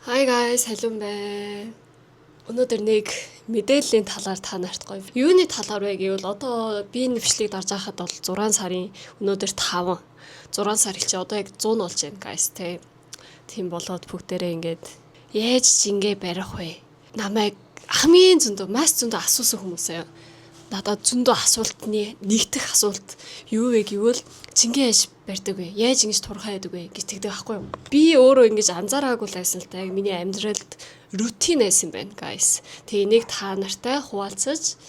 Hi guys, халуун байна. Өнөөдөр нэг мэдээллийн талаар та нарт гоё. Юуны талаар вэ гэвэл одоо би нэвшлийг дарж байхад бол 6 сарын өнөөдөр 5. 6 сар хэлчих одоо яг 100 болж байна guys те. Тийм болоод бүгдээрээ ингээд яаж жингээ барих вэ? Намайг хамгийн маш зөндөө асуусан хүмүүсээ. Надад зөндөө асуултны нэгдэх асуулт юу вэ гэвэл жингээ яаж барьдаг вэ? Яаж ингэж турхаа яадаг вэ гэж тэгдэг байхгүй юу? Би өөрөө ингэж анзаараагүй л байсан л та яг миний амьдралд рутин байсан байна, guys. Тэгээ энийг та нартай хуваалцаж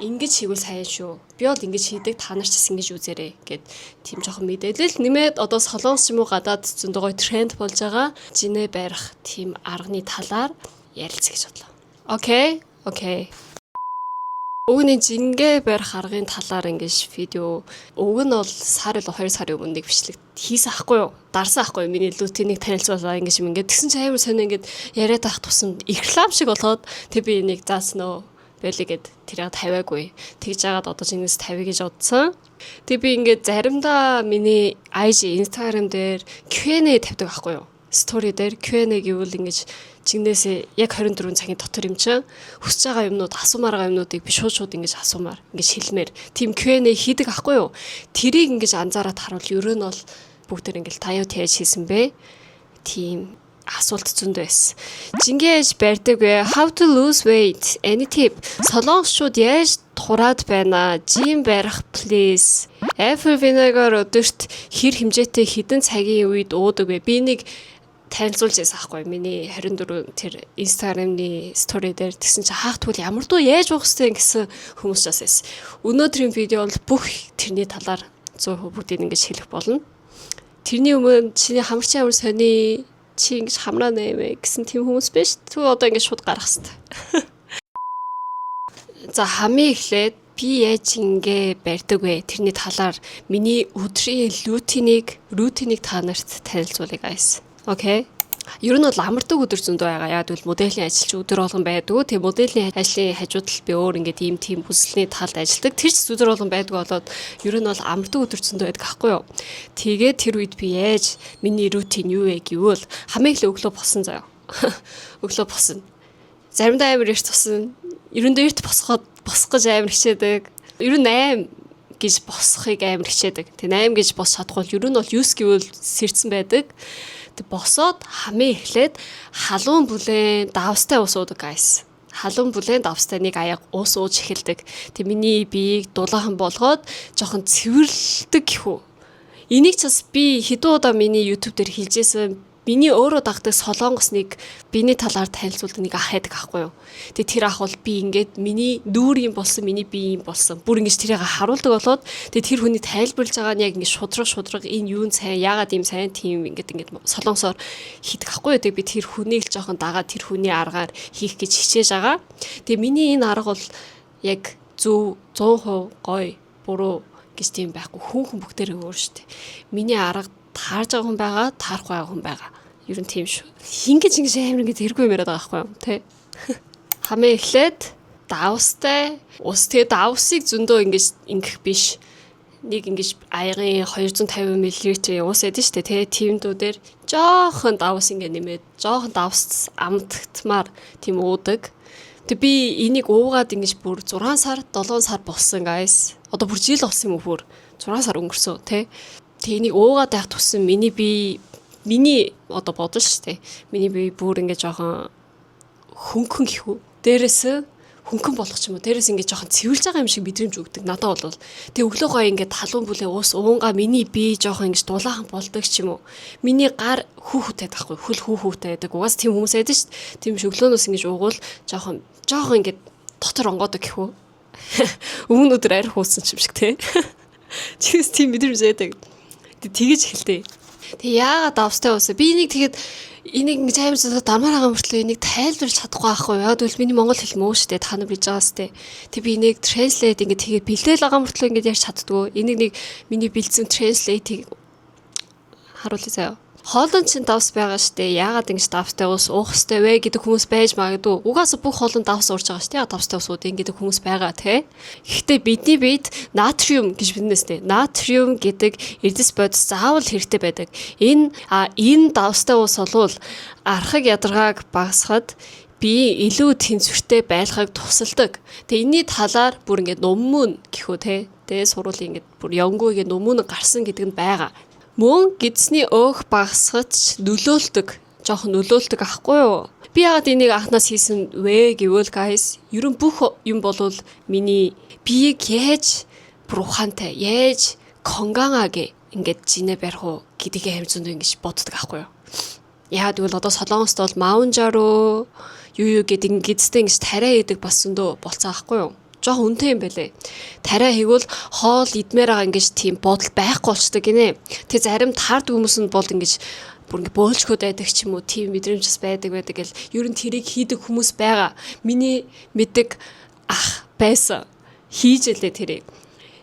ингэж хийвэл сайн шүү. Би бол ингэж хийдэг, та нар ч ингэж үзээрэй гэд тийм жоохон мэдээлэл нэмээд одоо солонгос юм уу гадаад зөндөө гоё тренд болж байгаа жинээ барих тийм арганы талаар ярилцъя гэж бодлоо. Окей. Өгний жингээ барих аргын талаар ингэж видео уг нь бол сар л 2 сарын өмнө нэг бичлэг хийсэн ахгүй юу? Дарсан ахгүй юу? Миний лутиныг танилцуулаа ингэж тэгсэн чинь амар сонио ингэж яриад байх тусам реклам шиг болоод тэг би энийг заасан нөө байлигэд тэрийг тавиагүй. Тэгж жагаад одоо жинээс тавья гэж бодсон. Тэг би ингэж заримдаа миний IG Instagram дээр Q&A тавьдаг ахгүй юу? Story дээр Q&A гэвэл ингэж жигнээсээ яг 24 цагийн дотор юм чинь хүсэж байгаа юмнууд асуумаар байгаа юмнуудыг би шууд ингэж асуумаар ингэж хэлмээр тийм Q&A хийдэг ахгүй юу? Тэрийг ингэж анзаараад харуул ерөө нь бол бүгдээр ингэж таяа яаж хийсэн бэ? Тийм асуулт зөндөө байсан. Жингээ яаж барьдаг вэ? How to lose weight? Any tip? Солонгосчууд яаж тураад байна? Жим барих please. Apple vinegar өдөрт хэр хэмжээтэй хідэн цагийн үед уудаг вэ? Би нэг танилцуулж байсан хгүй миний 24 тэр Instagram-ны story дээр тэгсэн чи хаах тэгвэл ямар дуу яаж уух хэвтэй гэсэн хүмүүс ч байсан. Өнөөдрийн видео бол бүх тэрний талаар 100% бүгдийг ингэж хэлэх болно. Тэрний өмнө чиний хамарчин амар сони чи ингэж хамраа нэмэ гэсэн тийм хүмүүс биш. Тэгвэл одоо ингэж шууд гарах хэвтэй. За хамгийн эхлээд би яаж ингэ барьдаг вэ? Тэрний талаар миний өдрийн рутинийг та нарт танилцуулъя guys. Окей. Ер нь бол амардаг өдөр зөндөө байгаа. Яг тэгвэл моделийн ажилч өдөр болгон байдаг. Тэгээ моделийн ажлын хажууд талд би өөр ингээд ийм хүсэлний талд ажилладаг. Тэр ч өдөр болгон байдаг болоод ер нь бол амардаг өдөр зөндөө байдаг аахгүй юу. Тэгээ тэр үед би яаж миний рутин юу вэ гэвэл хамгийн их өглөө босон заяа. Өглөө босно. Заримдаа амар эрт босно. Ерөндөө эрт босох гэж амар хичээдэг. Ер нь 8 гэж босхийг амар хичээдэг. Тэгээ 8 гэж босч чадахгүй ер нь бол 9 гэвэл сэрдсэн байдаг. Босоод хамгийн эхлээд халуун бүлээн давстай ус уудаг guys. Халуун бүлээн давстай нэг аяг ус ууж эхэлдэг. Тэг миний биеийг дулаахан болгоод жоохон цэвэрлдэг гэхүү. Энийг ч бас би хэдэн удаа миний YouTube дээр хэлжсэн. Миний өөрөө дагдаг солонгосныг биений талаар танилцуулдаг нэг ах байдаг аахгүй юу. Тэгээ тэр ах бол би ингээд миний нүүр юм болсон, миний бие юм болсон. Бүр ингэж тэрийг харуулдаг болоод тэгээ тэр хүний тайлбарлаж байгаа нь яг ингэ шудраг энэ юу нь сайн, яагаад ийм сайн тийм ингээд солонгосоор хийдэг аахгүй юу. Тэгээ би тэр хүнийг л жоохон дагаад тэр хүний аргаар хийх гэж хичээж байгаа. Тэгээ миний энэ арга бол яг зөв 100% гоё, буруу гэж тийм байхгүй. Хүн бүгдээрээ өөр шүү дээ. Миний арга таарж байгаа хүн байгаа, таарахгүй байгаа хүн байгаа. Ер нь тийм шүү. Ингэж амар ингэ тэргүй юм яриад байгаа байхгүй юу, тэ? Хамгийн эхлээд давстай ус. Тэгээ давсыг зөндөө ингэх биш. Нэг ингэж аягын 250 мл ус эдэн штэ, тэ? Тимдүүдээр жоохон давс ингэ нэмээд, жоохон давс амтгтмаар тийм уудаг. Тэг би энийг уугаад ингэж бүр 6 сар, 7 сар болсон guys. Одоо бүр жил болсон юм уу бүр 6 сар өнгөрсөн, тэ? Тэг энийг уугаад байх тусам миний одоо бодож штэ. Миний бие бүр ингэ жоохон хөнгөн гэхүү. Дээрээс хөнгөн болох ч юм уу. Дээрээс ингэ жоохон цэвэрлж байгаа юм шиг мэдрэмж өгдөг. Надад бол. Тэг өглөөгөө ингэ халуун бүлээ уус уунгаа миний бие жоохон ингэ дулаахан болдог ч юм уу. Миний гар хүүхүүтэй байхгүй. Хөл хүүхүүтэй байдаг. Угаас тийм хүмүүс байдаг штэ. Тийм биш өглөөнөөс ингэ уугуул жоохон ингэ дотор онгоодог гэхүү. Өмнө өдөр арх уусан ч юм шиг те. Чигс тийм мэдрэмж байдаг. Тэгэж эхэлтэй. Тэг яагаад давстай уусаа? Би энийг тэгэхэд энийг ингэж амар зөндөө дамаар байгаа мөртлөө энийг тайлбарлаж чадахгүй байхгүй юу? Яг л миний монгол хэл мөө штэ та нар биж байгаас тэ. Тэг би энийг translate ингэ тэгээд бэлдээл байгаа мөртлөө ингэ ярьж чаддгүй. Энийг нэг миний бэлдсэн translate-ийг харуулъя заяа. хоолн чинь давс байгаа штэ. Яагаад ингэж давстай ус уух хэвтэй вэ гэдэг хүмүүс байж магадгүй. Угаасаа бүх хоолн давс уурж байгаа штэ. Яагаад давстай ус уудын гэдэг хүмүүс байгаа те. Гэхдээ бидний биед натриум гэж биднээс те. Натриум гэдэг эрдэс бодис заавал хэрэгтэй байдаг. Энэ давстай ус болвол архаг ядаргааг багасгахад би илүү тэнцвэртэй байлгахыг тусалдаг. Тэгээ энэний талаар бүр ингээд номмун гэхүү те. Тэгээ сургуулийн ингээд бүр явгүйгээ номмун гарсан гэдэг нь байгаа. Мөн гидсний өөх багасгаж нөлөөлдөг. Жохон нөлөөлдөг ахгүй юу? Би яагаад энийг анхнаас хийсэн вэ гэвэл guys, ерөн бүх юм болвол миний биеийг яаж бүр ухаантай, яаж конганааге ингээд жинэ барих уу гэдгийг амар зөндөө ингэж боддог ахгүй юу? Яагаад гэвэл одоо Солонгост бол маунжаруу юу гэдэг гидстэй ингэж тариа хийдэг бас зөндөө болцсон ахгүй юу? Жох үнэтэй юм байлээ. Тариа хийгвэл хоол идмээр байгаа ингэж тийм бодол байхгүй болчдөг гинэ. Тэг зарим таард хүмүүс нь бол ингэж бүр ингэ бөөлчгөөд байдаг ч юм уу, тийм мэдрэмжс байдаг гэл ер нь тэрийг хийдэг хүмүүс байгаа. Миний мэддэг ах байсан. Хийж элээ тэрийг.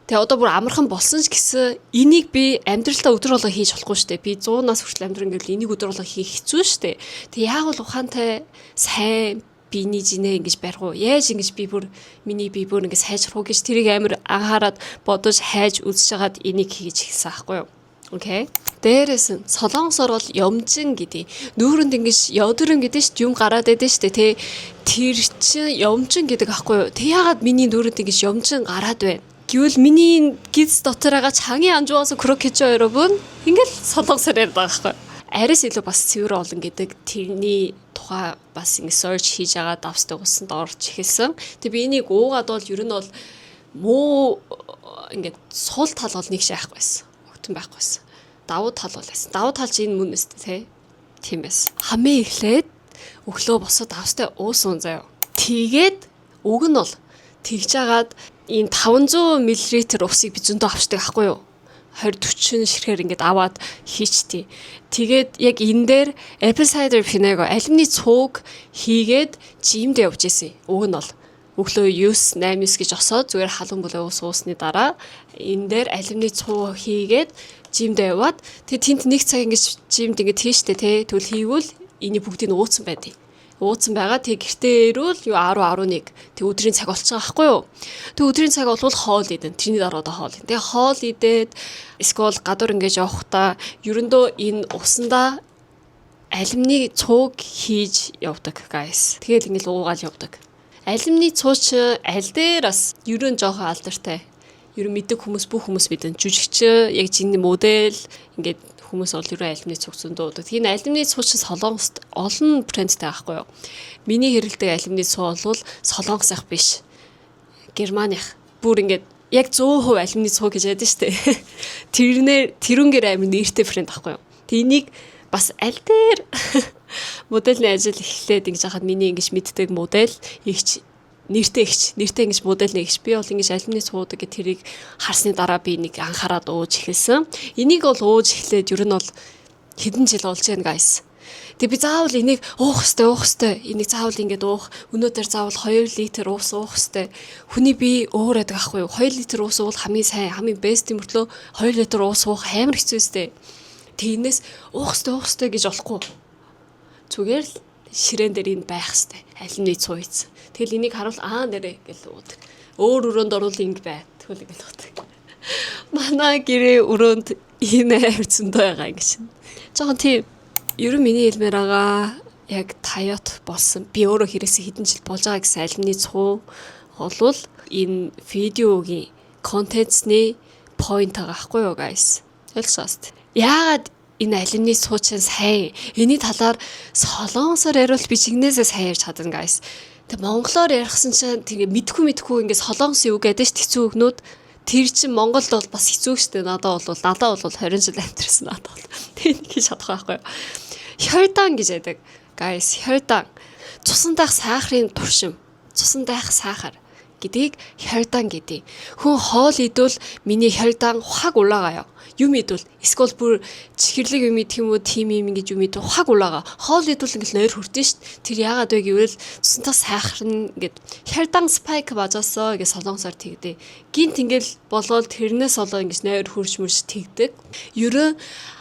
Тэгээ одоо бүр амархан болсон ч гэсэн энийг би амьдралдаа өдөр болго хийж болохгүй штэ. Би 100 нас хүртэл амьдран гэвэл энийг өдөр болго хийх хэцүү штэ. Тэг яг бол ухаантай сайн биений жинэ ингэж барих уу? Яаж ингэж миний би бүр ингэ сайжрах уу гэж тэрийг амар анхаарад бодож хайж үзэж хагаад энийг хийж эхэлсэн аахгүй юу? Окей. Дээрээс нь Солонгосоор бол юмжин гэдэг. Нүүрэнд ингэж ёдөрөн гэдэг шүү дээ, юм гараад байдаг шүү дээ, тэр чинь юмжин гэдэг аахгүй юу? Тэг яагаад миний нүүрэнд ингэж юмжин гараад байна? Гэвэл миний гиз дотор байгаа чангийн амжуугаас крокечо 여러분 ингээл Солонгосоор яриад байгаа аахгүй юу? Арис илүү бас цэвэр олон гэдэг тэрний тухай бас ингэ search хийж байгаа давстай усанд орж эхэлсэн. Тэг би энийг уугаад бол ер нь бол муу ингэ сул тал бол нэг шайхгүй байсан. Өгтөн байхгүй байсан. Давуу тал бол байсан. Давуу тал чинь энэ мөн өстэй тий. Тийм байсан. Хамгийн эхлээд өглөө босоод давстай уусан заяа. Тэгээд уг нь бол тэгж агаад энэ 500 мл усыг би зөндөө авчдаг аахгүй юу? 20-40 ширхээр ингээд аваад хийчтий. Тэгээд яг энэ дээр apple cider vinegar алюминий цууг хийгээд жимд явж исэн. Уг нь бол өглөө 9-8 гэж осоод зүгээр халуун бүлээ ус уусны дараа энэ дээр алюминий цуу хийгээд жимд яваад тэгээд тэнд нэг цаг ингэж жимд ингээд тийштэй те тэгвэл хийвэл эний бүгдийг ууцсан байдیں۔ Ууцсан байгаа. Тэг гэртээ ирвэл юу 10-11. Тэг өдрийн цаг болчихсон аахгүй юу? Тэг өдрийн цаг болвол хоол идэн. Тэрний дараа одоо хоол. Тэг хоол идээд эсвэл гадуур ингэж явахдаа ерөндөө энэ усандаа алюминий цууг хийж явдаг guys. Тэгэл ингэж уугаад явдаг. Алюминий цуу ч аль дээр бас ерөн жоохон алдартай. Ерөн мэддэг хүмүүс бүх хүмүүс мэдэн. Жүжигч яг жинний модель ингээд хүмүүс бол ерөө алюминий цуг зөндөө уудаг. Тийм алюминий цуг чинь Солонгост олон брендтэй байхгүй юу? Миний хэрэлдэг алюминий цуг бол Солонгосынх биш. Германых. Бүр ингээд яг 100% алюминий цуг гэж ядсан шүү дээ. Тэрүүнгээр амир нэртэй брэнд байхгүй юу? Тэг энийг бас аль дээр модельний ажил эхлээд ингэж хахад миний ингэж мэддэг модель нэртэй ингэж модель нэгч би бол ингэж алюминий цуудаг гэх тэрийг харсны дараа би нэг анхаарад ууж эхэлсэн. Энийг бол ууж эхлээд ер нь бол хэдэн жил болж байна guys. Тэг би заавал энийг уух хэвээр энийг заавал ингэж уух. Өнөөдөр заавал 2 литр ус уух хэвээр. Хүний бие өөр байдаг ахгүй юу? 2 литр ус уул хамгийн сайн, хамгийн бест юм мөртлөө 2 литр ус уух амар хэцүү өстэй. Тэг энэс уух хэвээр гэж болохгүй. Зүгээр л ширээн дээр энэ байх хэвээр. Алюминий цуу ийц. Тэгэл энийг харуул нэрэ гэл уудаг. Өөр өрөөнд орвол ингэ бай. Тэгвэл ингэ уудаг. Манай гэрээ өрөөнд энэ авир зөндөө байгаа ингэ шин. Жохон тийм ерөн миний хэлмээр байгаа яг Toyota болсон. Би өөрөө хэрэгсэн хэдэн жил болж байгаа гэсэн алюминий цуу болвол энэ видеогийн контентсны point байгаа хгүй юу guys. Ялсааст. Яагаад энэ алюминий цуу чинь сайн. Эний талаар Солонгосоор яриул би чигнээсээ сайн ярьж чадна guys. Тэг монголоор ярихсан чинь тэгээ мэдхгүй ингээд Солонгосын үг гэдэг ш хэцүү үгнүүд тэр чинь Монголд бол бас хэцүү штэ надад бол 20 жил амьдэрсэн надад бол тэг нэг хийж чадах байхгүй юу. Хёрдан гэж яддаг guys. Хёрдан цусан дах сахарын туршим. Цусан дах сахар гэдгийг хёрдан гэдэг. Хүн хоол идвэл миний хёрдан ухааг улаагаа яв. Юм идвэл эсвэл бүр чихэрлэг юм идэх юм уу, тийм юм ингэж юм идвэл хаг улаага. Хоол идвэл ингээл нойр хүрдэн шүү дээ. Тэр яагаад вэ гэвэл цусантаа сайхарна ингээд хярдан спайк бажаасаа гэж солонгосоор тэгдэ. Гинт ингээл болоод тэрнээс олоо ингэж нойр хурж мөрж тэгдэг. Ерөө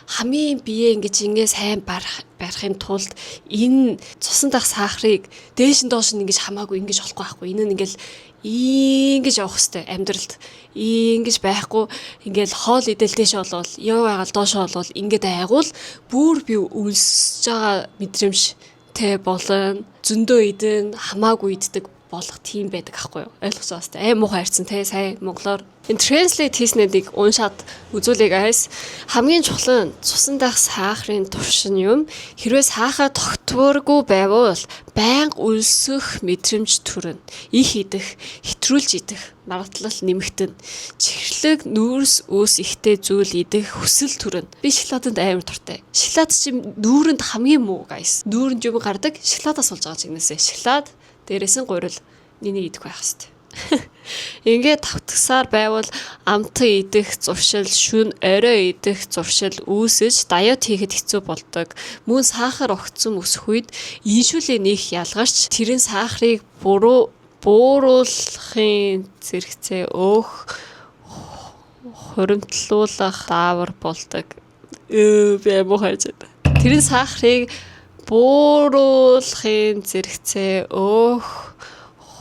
хамгийн бие ингэ сайн барихын тулд энэ цусан дах сахарыг дээш нь доош нь ингэж хамаагүй ингэж болохгүй байхгүй. Энэ нь ингээл ингэж явах хэвээр амьдралд ингэж байхгүй ингээл хоол идэл дээш болвол яв байгаал доош болвол ингээд айгуул бүр би үлсэж байгаа мэдрэмжтэй болон зөндөө идэн хамаагүй иддэг болох тийм байдаг аахгүй юу. Ойлгож байгаа сте. Муухай харьцсан те сайн монголоор. Энэ translate хийснэдийг уншаад үзүүлээ guys. Хамгийн чухал нь цусан дах сахарын туршин юм. Хэрвээ сахар тогтворгүй байвал байнга өлсөх мэдрэмж төрнө. Их идэх, хэтрүүлж идэх, магадлал нэмэгдэнэ. Чихэрлэг, нүүрс, өөс ихтэй зүйл идэх хүсэл төрнө. Би шоколаданд амар дуртай. Шоколад чинь нүүрэнд хамгийн муу guys. Нүүрэнд юм гардаг, шоколадаас болж байгаа чигнэсээ. Шоколад дээрээс нь гурил нэнийг идэх байх хэвээр. Ингээд тавтагсаар байвал амтан идэх зуршил, шүн орой идэх зуршил үүсэж дайет хийхэд хэцүү болдог. Мөн сахар огцом өсөх үед инсулин нээх ялгарч тэрийн сахарыг бууруулахын зэрэгцээ өөх хуримтлуулах даавар болдог. Би муухай хайж байна. Тэрийн сахарыг бууруулахын зэрэгцээ өөх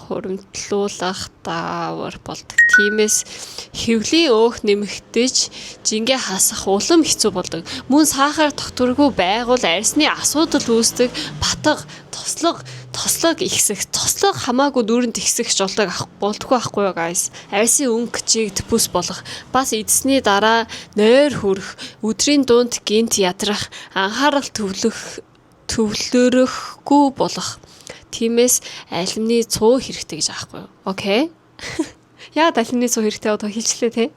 хуримтлуулах даавар болдог. Тиймээс хэвлийн өөх нэмэгдэж жингээ хасах улам хэцүү болдог. Мөн сахар тогтворгүй байгуул арьсны асуудал үүсдэг. Батга, тослог ихсэх, тослог хамаагүй дүүрэнд ихсэх болдоггүй байхгүй юу guys. Арьсын өнгө чигт бүс болох, бас эдсний дараа нойр хүрэх, өдрийн дунд гинт ядрах, анхаарал төвлөрөхгүй болох. Тиймээс алимны цуу хэрэгтэй гэж аахгүй юу. Окей. Яагаад алимны цуу хэрэгтэй одоо хэлчлээ те.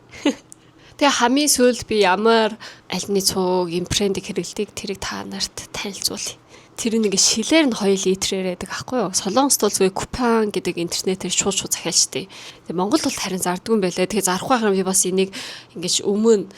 Тэгээ хамгийн сүүлд би ямар алимны цуугийн брендийг хэрэглэдэг тэрийг та нарт танилцуулъя. Тэр нэг шилээр нь 2 литрээр байдаг аахгүй юу. Солонгост бол зүгээр купон гэдэг интернетээр шууд захиалчтэй. Тэгээ Монголд бол харин зардгүй юм байлаа. Тэгээ зарахгүй хам би бас энийг ингэж өмнө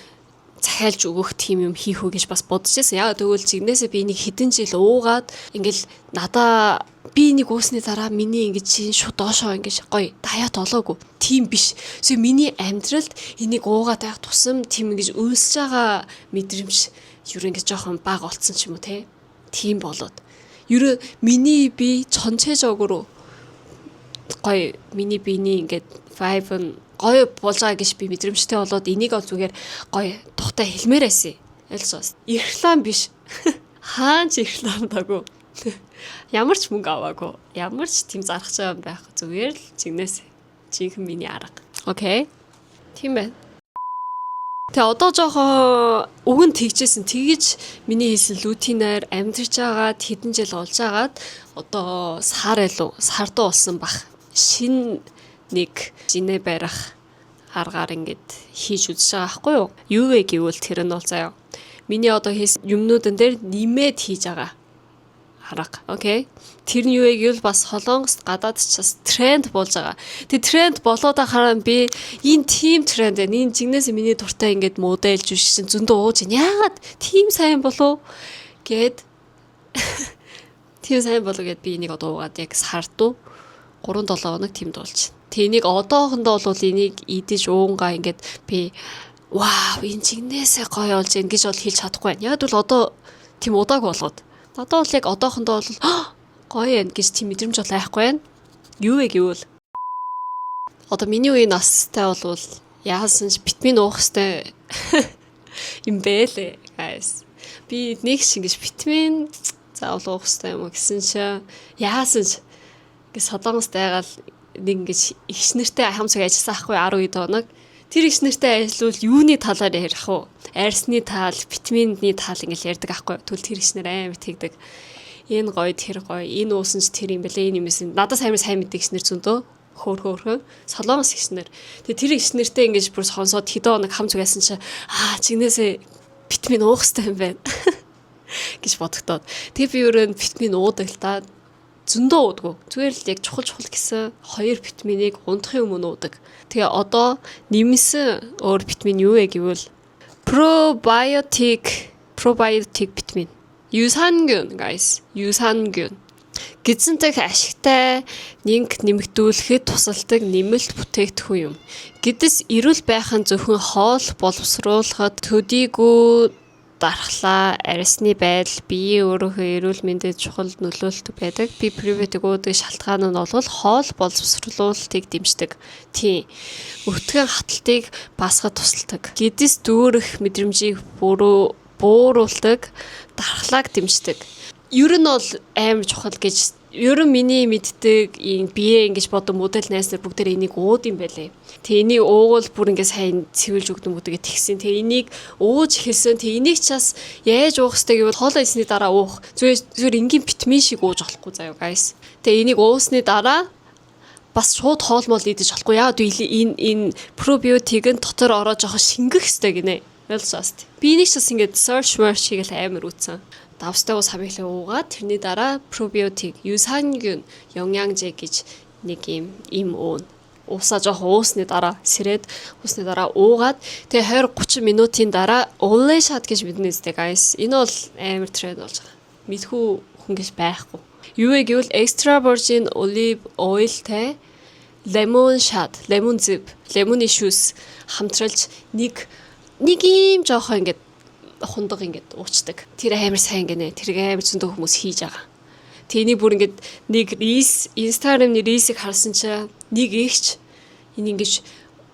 захиалж өгөх тийм юм хийх үү гэж бас бодож байсан. Яагаад гэвэл зигнээсээ би нэг хэдэн жил уугаад ингээл надаа би нэг уусны дараа миний ингэж чинь шууд доошоо ингэж гоё дайет олоогүй. Тийм биш. So миний амьдралд энийг уугаад байх тусам тийм ингэж өлсөж байгаа мэдрэмж юу ингэж жоохон бага болцсон ч юм уу те. Тийм болоод. Юу миний би чончэжогруу гоё миний биений ингэж vibe нь гоё болж байгаа гэж би мэдрэмжтэй болоод энийг ол зүгээр гоё тухтай хэлмээр байсан. Ойлгосоо. Реклам биш. Хаан ч реклам даагүй. Ямар ч мөнгө аваагүй. Ямар ч тийм зарах байгаа юм байх. Зүгээр л зигнээс жинхэнэ миний арга. Окей. Тийм байна. Тэгээ одоо жоохон өгөн тэгжсэн. Тэгж миний хийсэн лутинаар амьдарч агаад хэдэн жил болж агаад одоо сар дуу болсон бах. Шин нэг жинэ барих аргаар ингээд хийж үзэж байгаа байхгүй юу? Юу вэ гэвэл тэр нь бол заяа. Миний одоо хийсэн юмнуудын дээр нэмээд хийж байгаа арга. Окей. Тэр нь юу вэ гэвэл бас Солонгост гадаад ч бас тренд болж байгаа. Тэгээ тренд болоод ахаараа би энэ team тренд энэ жигнээс миний дуртай ингээд модельж биш зөндөө ууж байна. Яагаад team сайн болов гэд team сайн болов гэд би энийг одоо уугаад яг сардуу 3-7 хоног team дуулж. Тэнийг одоохондоо бол энийг идэж уунгаа ингээд би вау энэ жигнээсээ гоё болж ингэж бол хэлж чадахгүй байна. Яг бол одоо team удааг болгоод надад бол яг одоохондоо бол гоё юм гэж тийм мэдрэмж бол айхгүй байна. Юу вэ гэвэл одоо миний үеийн настай бол яасан ч витамин уух хэвээр юм бэлээ guys. Би нэг шиг гэж витамин заавал уух хэвээр юм гэсэн чинь яасан ч гэж Солонгост байгаад нэг ингэж ихс нэртэй хамсаг ажилласан ахгүй 12 хоног. Тэр ихс нэртэй ажиллавал юуны талаар ярих вэ? Арьсны тал, витаминны тал ингэж ярьдаг ахгүй. Тэгвэл тэр ихс нэр амар тэгдэг. Энэ гоё, тэр гоё, энэ уусан ч тэр юм бэлээ, энэ юмсэн. Надаас амар сайн мэддэг ихс нэр зөндөө. Хөөхөн. Солонгос ихс нэр. Тэгээ тэр ихс нэртэй ингэж бүр сонсоод хэдэн хоног хамсаг байсан чи чигнээсээ витамин уух хэрэгтэй юм байна гэж бодогдоод. Тэгээ би өөрөө витамин уудаг л та. Зөндөө уудгүй. Зүгээр л яг чухал гэсэн 2 витаминыг унтахын өмнө уудаг. Тэгээ одоо нэмсэн өөр витамин юу вэ гэвэл Probiotic vitamin. 유산균 guys. 유산균. Гидсэнтэй ашигтай нинг нэмэгдүүлэхэд тусалдаг нэмэлт бүтээгдэхүүн юм. Гидс эрүүл байх нь зөвхөн хоол боловсруулахад төдийгүй дархлаа, арьсны байдал, биеийн өөрийнхөө эрүүл мэндэд чухал нөлөөлт байдаг. Би пребиотик уудаг шалтгаан нь бол хоол боловсруулалтыг дэмждэг. Тийм. Өтгөн хаталтыг басахад тусалдаг. Гидс дүүрэх мэдрэмжийг бууруулдаг, дархлааг дэмждэг. Ер нь бол амар чухал гэж ер нь миний мэддэг бие ингэж бодсон модель найс нар бүгдээр энийг ууд юм байлээ. Тэгээ энийг уугуул бүр ингэ сайн цэвэрлж өгдөг мөдөгээ тэгсэн. Тэгээ энийг ууж хэлсэн. Тэгээ энийг чаас яаж уух хэрэгтэй гэвэл хоолоо идсний дараа уух. Зүгээр энгийн витамин шиг ууж болохгүй заяа guys. Тэгээ энийг уусны дараа бас шууд хоолмол идэж болохгүй. Яагаад вэ? Энэ пробиотик нь дотор ороод жоохон шингэх хэрэгтэй гинэ. Ойлгосоос. Би энийг чаас ингэ search хийгээл амар үтсэн. Давстай ус хамиглаа уугаад тэрний дараа пробиотик, 유산균, 영양제 гэж нэг юм уун. Уусаа жоох уусны дараа сэрээд уусны дараа уугаад тэгээ 20-30 минутын дараа уулын шат гэж бидний үстэй guys. Энэ бол амар тренд болж байгаа. Мэдхүү хүн гэж байхгүй. Юу вэ гэвэл extra virgin olive oilтэй lemon shot, lemon zip, lemon juice хамтралж нэг юм жоох ингээд хундаг ингээд уучдаг. Тэр амар сайн гинэ. Тэр амар зөндөө хүмүүс хийж байгаа. Тэний бүр ингээд нэг Instagram-ны рилсийг харсан чинь нэг ихч энэ ингэж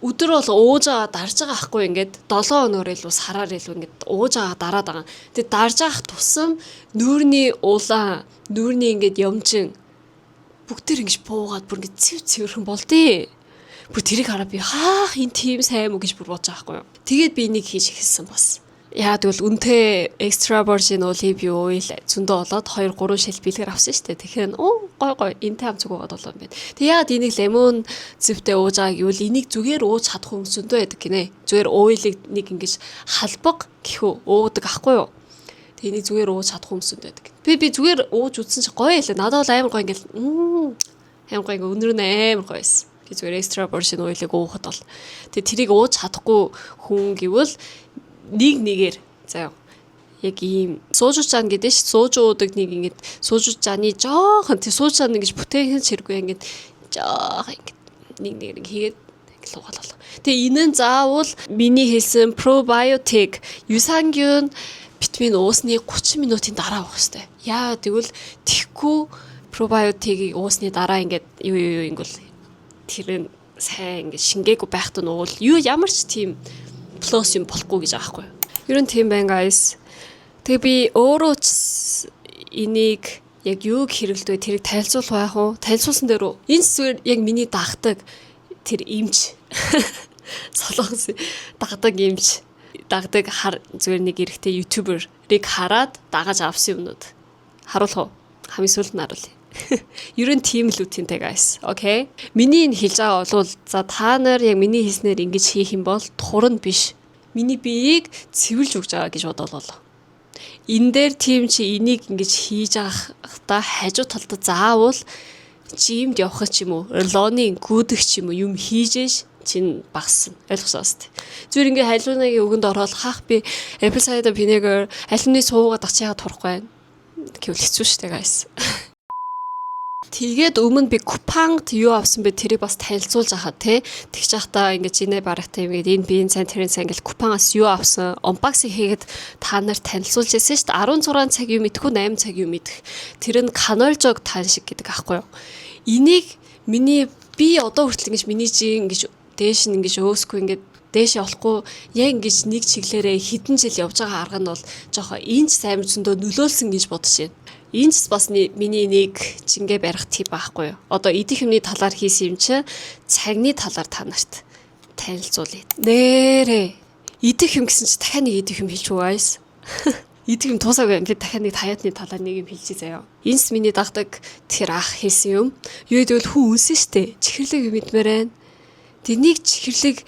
өдөр бол ууж байгаа дарж байгаа ахгүй ингээд 7 өнөөр илүү сараар илүү ингээд ууж байгаа дараад байгаа. Тэгээд дарж байгаа тусам нүүрний улаан, нүүрний ингээд юмчин бүгдээр ингэж буугаад бүр ингээд цэвэрхэн болдээ. Бүр тэрийг хараад би хаах энэ тийм сайн мө гэж бүр бодож байгаа байхгүй юу. Тэгээд би энийг хийж эхэлсэн бас. Яа тэгвэл үнтэй extra virgin olive oil зөндөө болоод 2-3 шил бэлгэр авсан шүү дээ. Тэгэхээр гой энтэй хамцаг угаад болоо юм байна. Тэг яагаад энийг лемон зэвтэй ууж байгаа гэвэл энийг зүгээр ууж чадах хүн зөндөө байдаг гинэ. Зүгээр oil-ыг нэг ингэж халбаг гэхүү уудаг ахгүй юу. Тэг энийг зүгээр ууж чадах хүн зөндөө байдаг. Би зүгээр ууж үзсэн чи гоё ялаа. Надад бол амар гоё ингээл амар гоё ингээ өнөр нь амар гоё байсан. Би зүгээр extra virgin oil-ыг уухад бол тэг тэрийг ууж чадахгүй хүн гэвэл нэгээр заяа яг ийм суужуучаан гэдэг ш суужуудаг нэг ингэж суужуучааны жоохон тий суужуучаан ингэж бүтээгэн чиргүй ингэж жоохон ингэж нэг хийгээд л угаалаа. Тэгээ энэ нь заавал миний хэлсэн пробиотик 유산균 витамин уусны 30 минутын дараа уух хэрэгтэй. Яа тэгвэл тэхгүй пробиотикийг уусны дараа ингэж юу ингэвэл тэр нь сайн ингэж шингээгүй байхад нь уул юу ямар ч тийм плюс юм болохгүй гэж байгаа байхгүй. Ер нь тийм байна guys. Тэгээ би өөрөө ч энийг яг юуг хэрэглэдэг тэрийг танилцуулах байх уу? Танилцуулсан дээр энэ зүгээр яг миний дагдаг тэр имж солонгос дагдаг имж дагдаг зүгээр нэг эрэгтэй ютуберыг хараад дагаж авсан юмнууд харуулах уу? Хамгийн сүүлд нь харуулъя. Ер нь тийм л үтэнтэй guys. Окей. Миний энэ хэлж байгаа бол за та нар яг миний хэлснээр ингэж хийх юм бол турна биш. Миний биеийг цэвэрлж өгч байгаа гэж бодоолоо. Энэ дээр тийм чи энийг ингэж хийж байгахдаа хажуу талд заавал жимд явах ч юм уу, лооны гүйдэх ч юм уу юм хийжээш чин багсан. Ойлгосоос. Зүгээр ингээ халуунагийн өгөнд ороод хаах би apple cider vinegar алюминий суугаад ачаагаа турах байна. Гэвэл хэцүү шттэ guys. Тэгээд өмнө би купангт юу авсан бэ тэрийг бас танилцуулж ахаа те. Тэгж яхтаа ингэж инээ барахтай юм гээд энэ биеийн сайн тэрэн сайн ингээл купангаас юу авсан unboxing хийгээд та нарт танилцуулж ирсэн шүү дээ. 16 цаг юм идэхгүй 8 цаг юм идэх. Тэр нь канолжог тань шиг гэдэг аахгүй юу. Энийг би одоо хүртэл ингэж миний жин ингэж дээш нь ингэж өөсгүй ингэж дээш явахгүй яг ингэж нэг чиглэлээрээ хэдэн жил явж байгаа арга нь бол жоохон инч сайн зөндөө нөлөөлсөн гэж бодож байна. Энд бас миний нэг жингээ барих тип байхгүй юу. Одоо идэх юмны талаар хийсэн юм чи цагны талаар та нарт танилцуулъя. Нэрээ. Идэх юм гэсэн чи дахиад нэг идэх юм хэлж өгөөс. Идэх юм туусаагүй ингээд дахиад нэг хаяатны талаар нэг юм хэлчихье заяа. Энэс миний дагдаг тэр ах хийсэн юм. Юу гэдвэл хүн үнсэн штэ. Чихэрлэг мэдмээр байна. Тэг нэг чихэрлэг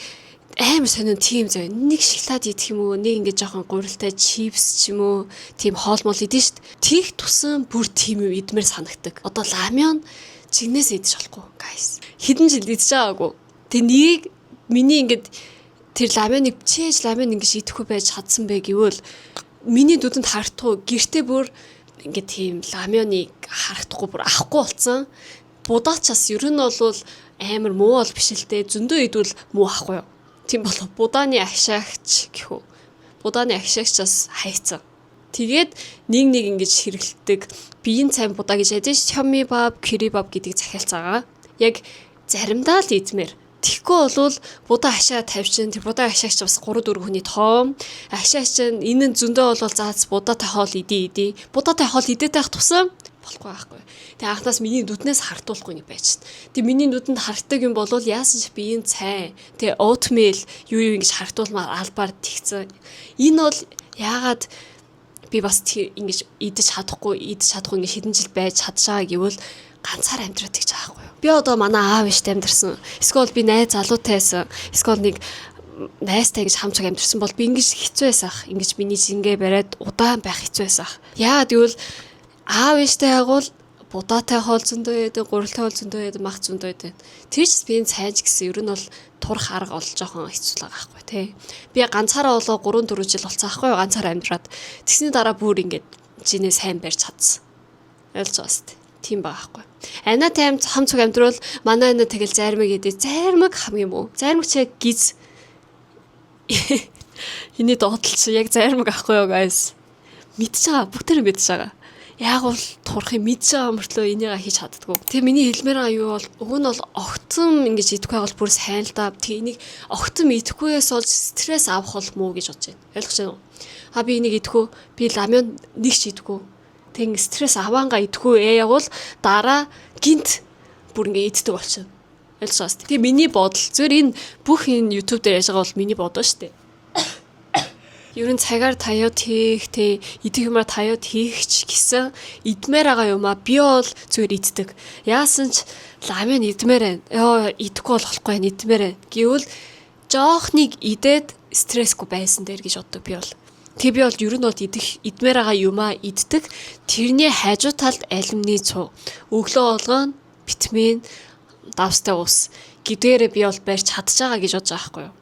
амар сонин тийм зав. Нэг шоколад идэх юм уу, нэг ингээд жоохон гурилтай чипс ч юм уу, тийм хоолмол идэн штт. Тих тусан бүр тийм юм идмээр санагдаг. Одоо ламион чигнээс идэж болохгүй, guys. Хэдэн жил идэж байгаагүй. Тэг нэг миний ингээд тэр ламяныг чээж ламян ингэж идэхгүй байж чадсан бэ гэвэл миний нүдэнд харагдахгүй гэртээ бүр ингээд тийм ламяныг харагдахгүй бүр авахгүй болсон. Будаачаас ер нь бол амар муу бол биш л дээ. Зөндөө идвэл муу ахгүй юу. Тийм бол будааны агшаагч гэхүү. Будааны агшаагчаас хайцсан. Тэгээд нэг ингэж хэрэглэдэг биеийн цайн будаа гэж ядаж чамибаб, кирибаб гэдгийг захиалцаагаа. Яг заримдаа л идмээр. Тэгэхгүй бол будаа хашаа тавьчин тэр будаа хашаагч бас 3 4 хүний тоом. Хашаагч энэ нь зөндөө бол заац будаатай хоол идээ. Будаатай хоол идээд байх тусам болохгүй байхгүй. Тэгээ анхнаас миний нүднээс хартуулахгүй нэг байж шин. Тэгээ миний нүдэнд харагддаг юм бол яасан ч биеийн цай. Тэгээ oatmeal юу ингэж хартуулмаар албаар тэгцэн. Энэ бол яагаад би бас ингэж идэж чадахгүй ингэж хэдэн жил байж чадшаа гэвэл ганцаар амьдраад гэж байгаа байхгүй юу. Би одоо манай аав иштэй амьдрсан. Эсвэл би найз залуутайсан. Эсвэл нэг найзтай ингэж хамчаг амьдрсан бол би ингэж хэцүү байсаах. Ингэж миний жингээ бариад удаан байх хэцүү байсаах. Яагаад гэвэл аав иштэй агуул будаатай хоол зөндөө яадаг, гурилтай хоол зөндөө яадаг, мах зөндөө яадаг. Тэр ч биеийн цайж гэсэн ер нь бол турах арга ол жоохон хэцүү л байгаа байхгүй тий. Би ганцаараа болоо 3 4 жил болцсон байхгүй юу ганцаараа амьдраад. Тэгсний дараа бүр ингэж жинээ сайн барьж чадсан. Ойлгож байгаа сте. Тийм байгаа байхгүй. Ана тайм хамцаг амьдрал манай ана тэгэл зармаг гэдэг. Зармаг хамгийн муу. Зармаг чи гиз. Эний доотлч яг зармаг ахгүй юу guys. Мэдж байгаа. Бүгдээр мэдж байгаа. Яг бол турахыг мэдж байгаа мөртлөө энийг хийж чаддгүй. Тэгээ миний хэлмээр байгаа юу бол уг нь бол огтом ингэж идэхгүй бол бүр сайн л да. Тэгээ энийг огтом идэхгүйээс бол стресс авах бол муу гэж бодож байна. Ойлгож байна уу? Би энийг идэхгүй. Би ламян нэг ч идэхгүй. Тэг стресс аваанга идэхгүй явал дараа гинт бүр ингэ иддэг болчихно. Ойлгож байна. Тэгээ миний бодол зөвөр энэ бүх энэ YouTube дээр яаж байгаа бол миний бодол шүү дээ. Ер нь цагаар таяуд хийх те идэх юмар таяуд хийх ч гэсэн идмээр байгаа юмаа би бол зүгээр иддэг. Яасан ч ламын идмээр байна. Идэхгүй болохгүй идмээр байна. Гэвэл жоохныг идээд стрессгүй байсан дээр гэж боддог би бол. Тэг би бол ер нь бол идмээр байгаа юмаа иддэг. Тэрний хажуу талд алюминий цуу, өглөө болгон витамин, давстай ус гэдгээрээ би бол барьж чадж байгаа гэж бодож байгаа байхгүй юу.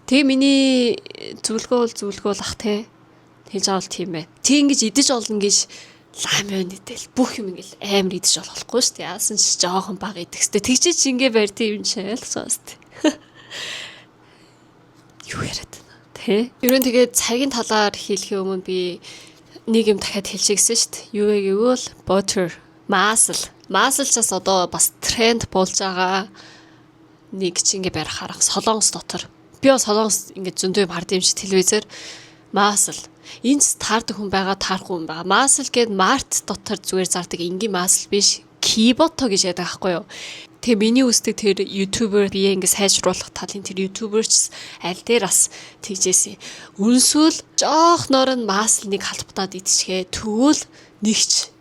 Тэгээ миний зөвлөгөө ах те. Тэгж авал тийм бай. Тэг ингэж идэж олно гэж ламын идэл бүх юм ингээл амар идэж болохгүй шүү дээ. Яасан ч жоохон бага идэхстэй. Тэгчээ чи ингээ барьд юм чи ойлгосоо шүү дээ. Юу яриад байна те. Ер нь тэгээ цагийн талаар хэлэхийн өмнө би нэг юм дахиад хэлчихье гэсэн шүү дээ. Юу вэ гэвэл butter, muscle. Muscle-чаас одоо бас тренд болж байгаа нэг чи ингээ барих арга солонгос дотор. Би бас солонгос ингээд зөндөө юм хардсан юм шиг телевизээр muscle. Энд таардаг хүн байгаа, таарахгүй хүн байгаа. Muscle гээд март дотор зүгээр зардаг энгийн muscle биш. Kibotto гэж яддаг байхгүй юу? Тэгээ миний үздэг тэр YouTuber бие ингээд сайжруулах талын тэр YouTuber-ч аль дээр бас тэгжээсэн. Үнсүүл жоохноор нь muscle-ыг халбатаад идчихээ. Тэгвэл нэгч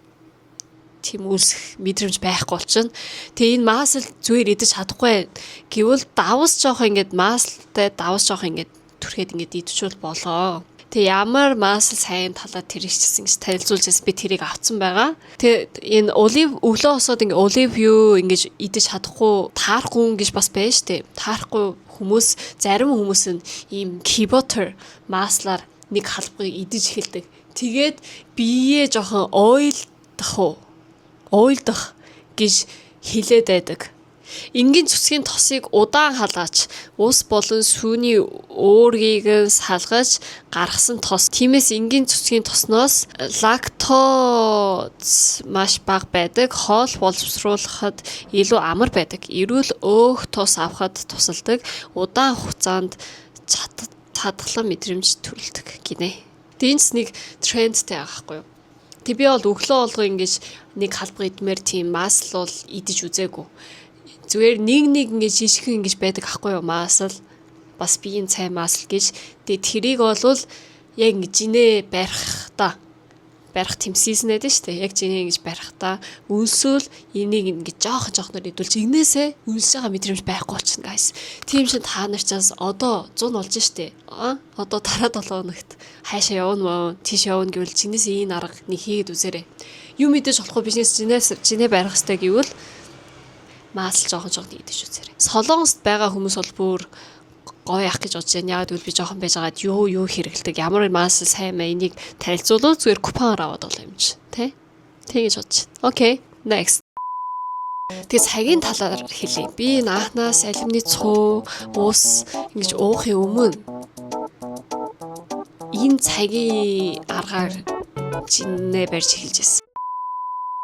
тийм үлсэх мэдрэмж байхгүй болчихно. Тэгээ энэ muscle зүгээр идэж чадахгүй гэвэл давс жоох ингээд muscle-тай давс жоох ингээд түрхэд ингээд идчихвэл болоо. Тэгээ ямар muscle сайн талаа тэр ихсэн гэж танилцуулж би тэрийг авцсан байгаа. Тэгээ энэ өглөө босоод ингээд olive юу ингэж идэж чадахгүй таарахгүй гэж бас байна штэ. Таарахгүй хүмүүс зарим хүмүүс нь ийм Kibotto muscle-аар нэг халбыг идэж эхэлдэг. Тэгээд биеэ жоохон ойлдох гэж хэлээд байдаг. Энгийн цэцгийн тосыг удаан халгаач, ус болон сүүний уургийг салгаж гаргасан тос. Тиймээс энгийн цэцгийн тосноос лактоз маш бага байдаг. Хоол боловсруулахад илүү амар байдаг. Эрүүл өөх тос авахад тусалдаг. Удаан хугацаанд чадхлан мэдрэмж төрүүлдэг гинэ. Дэнс нэг трендтэй байгаа хгүй юу? Тэг би бол өглөө олго ингэж нэг халбаг идмээр тийм muscle бол идэж үзээгүй. Зүгээр нэг ингэж шишгэн ингэж байдаг ахгүй юу muscle. Бас биеийн цай muscle гэж. Тэгээ тэрийг бол яг ингэж жинээ барих тийм season байдаг шүү дээ. Яг жинээ ингэж барихтаа үнсүүл энийг ингэж жоохноор идүүлж игнээсээ үнсэж байгаа мэдрэмж байхгүй болчихно guys. Тийм шин та нарчаас одоо 100 болж штэ. Одоо дараа 7 хоногт хаашаа явна мó тийш явна гэвэл жинээс энэ арга нэг хийгээд үзээрэй. Юу мэдээж болохгүй бизнес жинээ барих хэрэгтэй гэвэл muscle жоохн идэж үзээрэй. Солонгост байгаа хүмүүс бол бүр гоё ах гэж бодож байна. Яг гэвэл би жоохон байж байгаад юу хэрэгэлдэг, ямар масл сайн мэ энийг танилцуулаад зүгээр купоноор аваад болоо юм чи. Тэ? Тэгэж бодож байна. Окей, next. Тэгээ цагийн талаар хэлье. Би наахнаас алюминий цуу, ус ингэж уухын өмнө энэ цагийн аргаар чинээ барьж хэлж байсан.